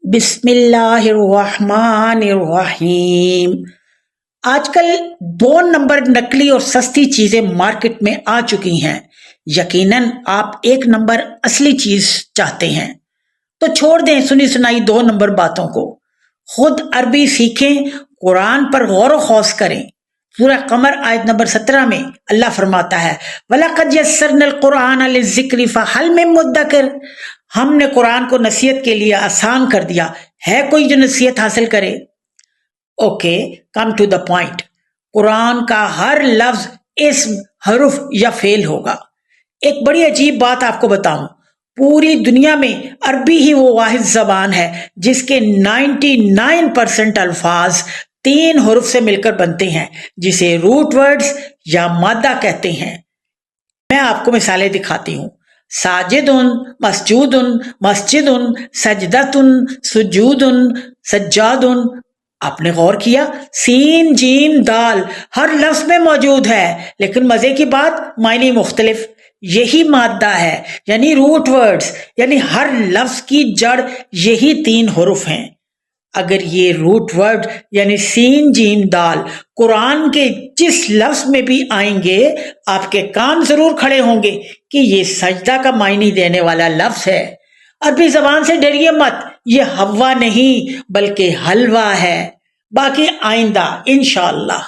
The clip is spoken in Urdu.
بسم اللہ الرحمن الرحیم۔ آج کل 2 نمبر نقلی اور سستی چیزیں مارکیٹ میں آ چکی ہیں۔ یقیناً آپ 1 نمبر اصلی چیز چاہتے ہیں تو چھوڑ دیں سنی سنائی 2 نمبر باتوں کو، خود عربی سیکھیں، قرآن پر غور و خوض کریں۔ سورہ قمر آیت نمبر 17 میں اللہ فرماتا ہے وَلَقَدْ يَسَّرْنَا الْقُرْآنَ لِلذِّكْرِ فَهَلْ مِن مُدَّكِرٍ، ہم نے قرآن کو نصیحت کے لیے آسان کر دیا، ہے کوئی جو نصیحت حاصل کرے؟ Okay, come to the point. قرآن کا ہر لفظ اسم، حرف یا فعل ہوگا۔ ایک بڑی عجیب بات آپ کو بتاؤں، پوری دنیا میں عربی ہی وہ واحد زبان ہے جس کے 99% الفاظ 3 حروف سے مل کر بنتے ہیں، جسے روٹ ورڈز یا مادہ کہتے ہیں۔ میں آپ کو مثالیں دکھاتی ہوں۔ ساجدن، مسجودن، مسجدن، سجدتن، سجودن، سجادن۔ آپ نے غور کیا؟ سین جیم دال ہر لفظ میں موجود ہے، لیکن مزے کی بات معنی مختلف۔ یہی مادہ ہے، یعنی روٹ ورڈز، یعنی ہر لفظ کی جڑ یہی 3 حروف ہیں۔ اگر یہ روٹ ورڈ یعنی سین جیم دال قرآن کے جس لفظ میں بھی آئیں گے، آپ کے کان ضرور کھڑے ہوں گے کہ یہ سجدہ کا معنی دینے والا لفظ ہے۔ عربی زبان سے ڈریے مت، یہ ہوا نہیں بلکہ حلوہ ہے۔ باقی آئندہ انشاءاللہ۔